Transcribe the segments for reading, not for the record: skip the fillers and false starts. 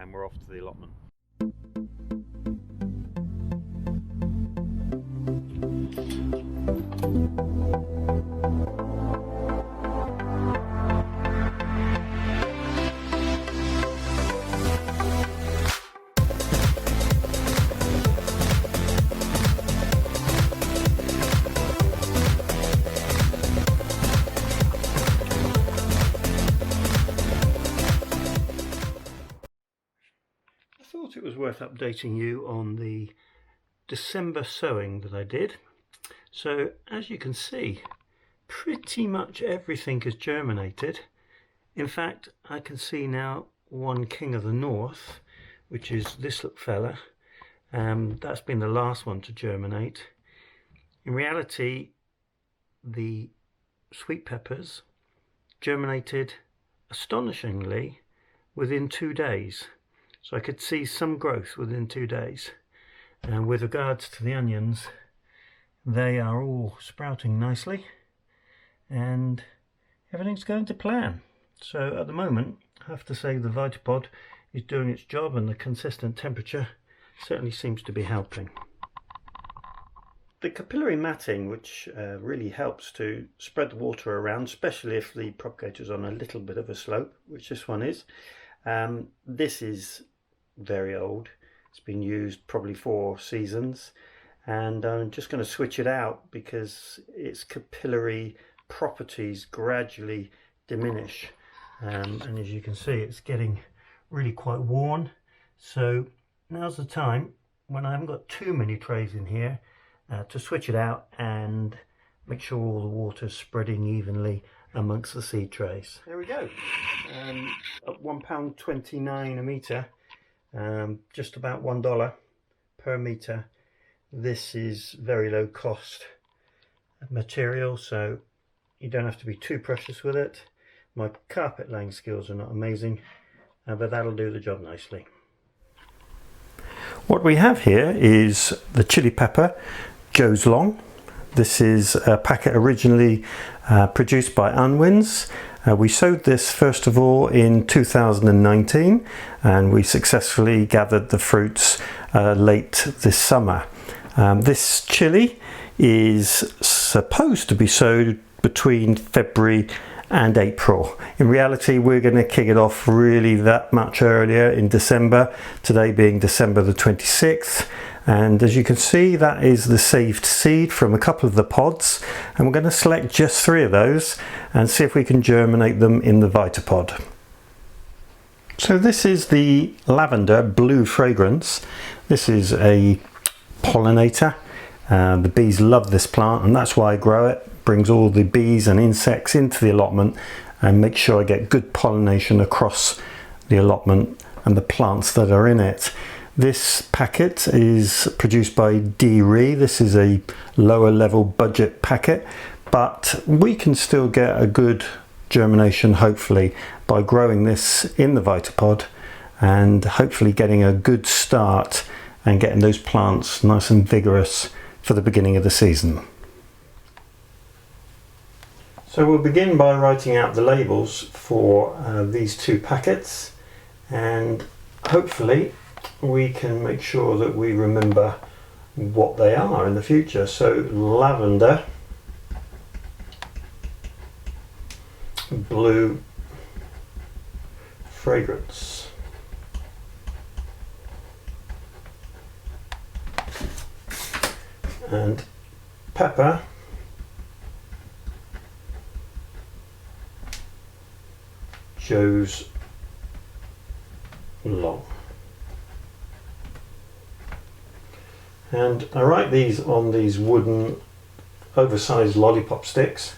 and we're off to the allotment. I thought it was worth updating you on the December sowing that I did. So as you can see, pretty much everything has germinated. In fact, I can see now one King of the North, which is this little fella. That's been the last one to germinate. In reality, the sweet peppers germinated astonishingly within 2 days. So I could see some growth within 2 days. And with regards to the onions, they are all sprouting nicely and everything's going to plan. So at the moment, I have to say the Vitapod is doing its job, and the consistent temperature certainly seems to be helping. The capillary matting, which really helps to spread the water around, especially if the propagator is on a little bit of a slope, which this one is. This is very old. It's been used probably 4 seasons, and I'm just going to switch it out because its capillary properties gradually diminish, and as you can see, it's getting really quite worn. So now's the time, when I haven't got too many trays in here, to switch it out and make sure all the water's spreading evenly amongst the seed trays. There we go. At £1.29 a metre, just about $1 per metre. This is very low cost material, so you don't have to be too precious with it. My carpet laying skills are not amazing, but that'll do the job nicely. What we have here is the chili pepper Joe's Long. This is a packet originally produced by Unwins. We sowed this first of all in 2019, and we successfully gathered the fruits late this summer. This chili is supposed to be sowed between February and April. In reality, we're going to kick it off really that much earlier in December, today being December the 26th. And as you can see, that is the saved seed from a couple of the pods, and we're going to select just 3 of those and see if we can germinate them in the Vitapod. So this is the lavender blue fragrance. This is a pollinator. The bees love this plant, and that's why I grow it. Brings all the bees and insects into the allotment and make sure I get good pollination across the allotment and the plants that are in it. This packet is produced by D-Re. This is a lower level budget packet, but we can still get a good germination hopefully by growing this in the Vitapod and hopefully getting a good start and getting those plants nice and vigorous for the beginning of the season. So we'll begin by writing out the labels for these 2 packets, and hopefully we can make sure that we remember what they are in the future. So lavender, blue fragrance, and pepper, Joe's Long. And I write these on these wooden oversized lollipop sticks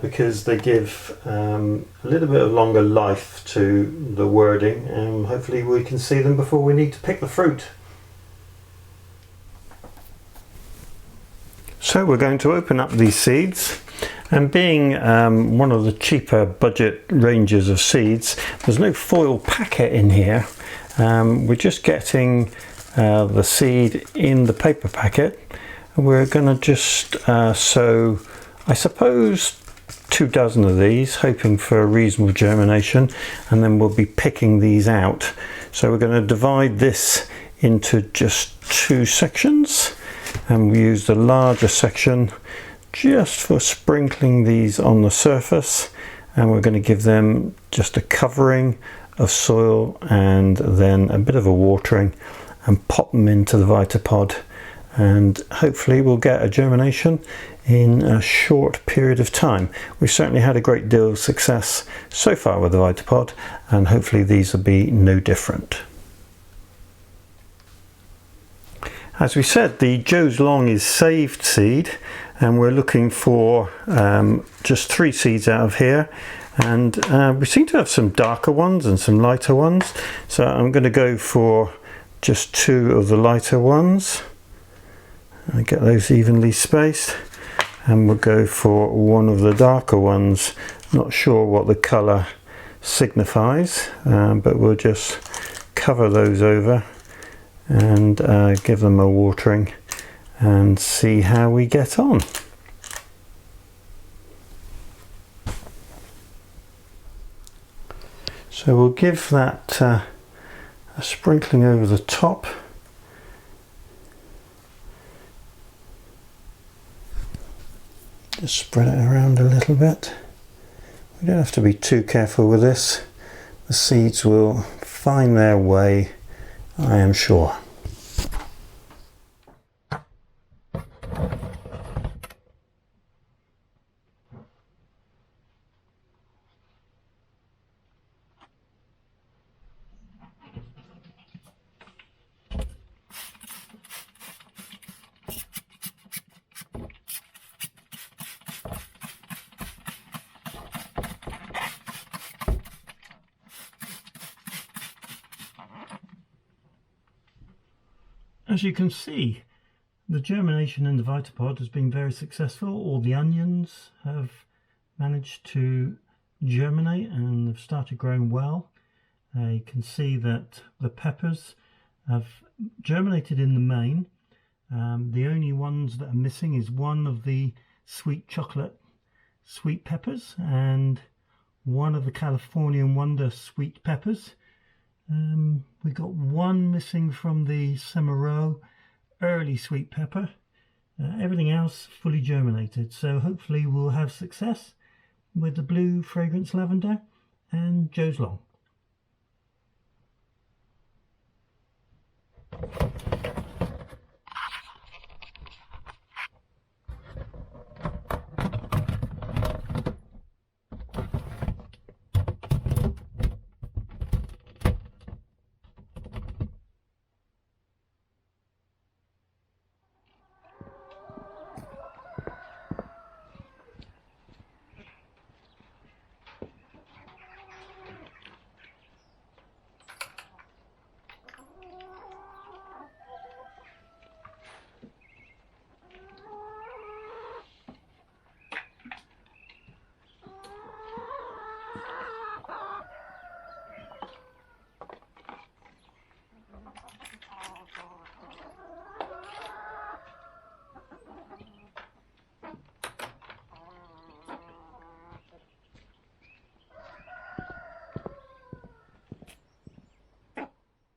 because they give a little bit of longer life to the wording, and hopefully we can see them before we need to pick the fruit. So we're going to open up these seeds, and being one of the cheaper budget ranges of seeds, there's no foil packet in here. We're just getting the seed in the paper packet. We're going to just sow, I suppose, 24 of these, hoping for a reasonable germination, and then we'll be picking these out. So we're going to divide this into just 2 sections, and we use the larger section just for sprinkling these on the surface, and we're going to give them just a covering of soil and then a bit of a watering and pop them into the Vitapod, and hopefully we'll get a germination in a short period of time. We've certainly had a great deal of success so far with the Vitapod, and hopefully these will be no different. As we said, the Joe's Long is saved seed, and we're looking for just 3 seeds out of here, and we seem to have some darker ones and some lighter ones, so I'm going to go for just 2 of the lighter ones. I get those evenly spaced, and we'll go for 1 of the darker ones. Not sure what the colour signifies, but we'll just cover those over and give them a watering and see how we get on. So we'll give that a sprinkling over the top. Just spread it around a little bit. We don't have to be too careful with this. The seeds will find their way, I am sure. As you can see, the germination in the Vitapod has been very successful. All the onions have managed to germinate and have started growing well. You can see that the peppers have germinated in the main. The only ones that are missing is 1 of the sweet chocolate sweet peppers and 1 of the Californian Wonder sweet peppers. We got 1 missing from the Cimarron early sweet pepper. Everything else fully germinated, so hopefully we'll have success with the blue fragrance lavender and Joe's Long.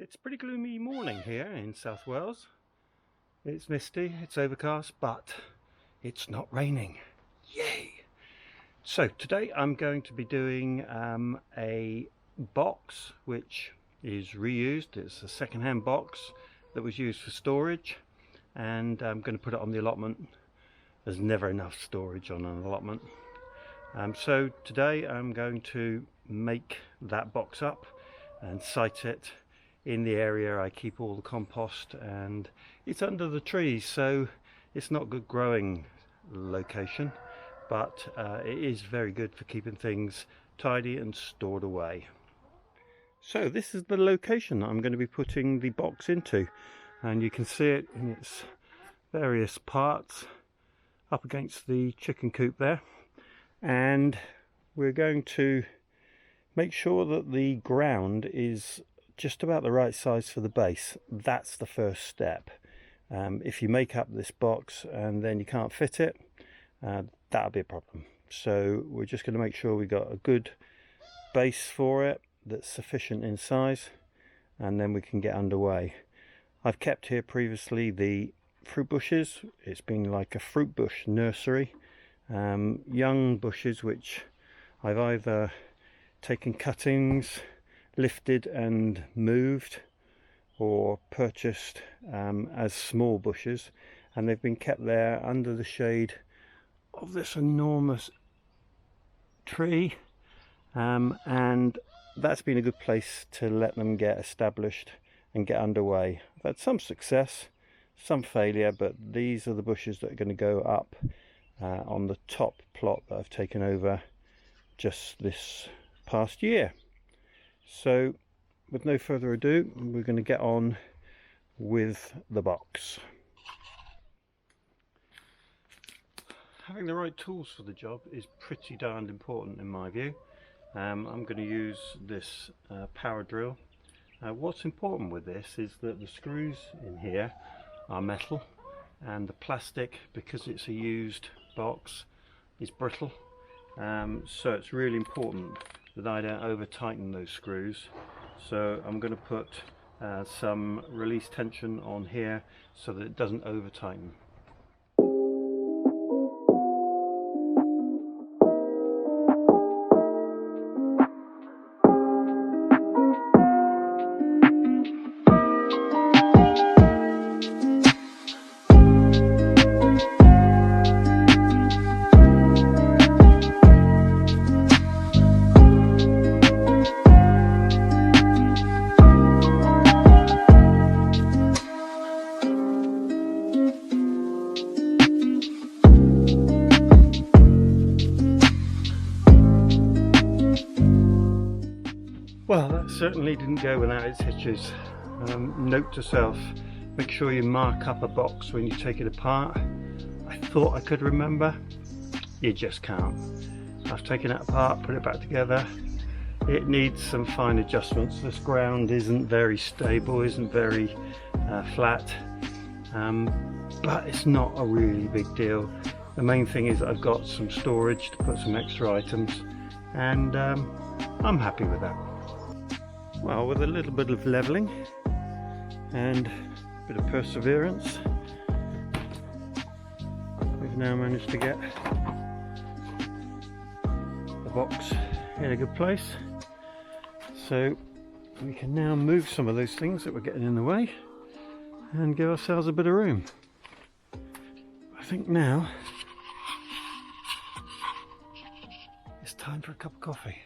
It's a pretty gloomy morning here in South Wales. It's misty, it's overcast, but it's not raining. Yay! So today I'm going to be doing a box which is reused. It's a second-hand box that was used for storage, and I'm going to put it on the allotment. There's never enough storage on an allotment. So today I'm going to make that box up and site it in the area I keep all the compost, and it's under the trees, so it's not good growing location, but it is very good for keeping things tidy and stored away. So this is the location that I'm going to be putting the box into, and you can see it in its various parts up against the chicken coop there, and we're going to make sure that the ground is just about the right size for the base. That's the first step. If you make up this box and then you can't fit it, that'll be a problem. so we're just going to make sure we got a good base for it that's sufficient in size, and then we can get underway. I've kept here previously the fruit bushes. It's been like a fruit bush nursery, young bushes which I've either taken cuttings, lifted and moved, or purchased as small bushes, and they've been kept there under the shade of this enormous tree, and that's been a good place to let them get established and get underway. I've had some success, some failure, but these are the bushes that are going to go up on the top plot that I've taken over just this past year. So with no further ado, we're going to get on with the box. Having the right tools for the job is pretty darned important in my view. I'm going to use this power drill. What's important with this is that the screws in here are metal, and the plastic, because it's a used box, is brittle. So it's really important that I don't over tighten those screws. So I'm going to put some release tension on here so that it doesn't over tighten. Well, that certainly didn't go without its hitches. Note to self, make sure you mark up a box when you take it apart. I thought I could remember, you just can't. I've taken it apart, put it back together. It needs some fine adjustments. This ground isn't very stable, isn't very flat, but it's not a really big deal. The main thing is I've got some storage to put some extra items, and I'm happy with that. Well, with a little bit of levelling and a bit of perseverance, we've now managed to get the box in a good place. So we can now move some of those things that were getting in the way and give ourselves a bit of room. I think now it's time for a cup of coffee.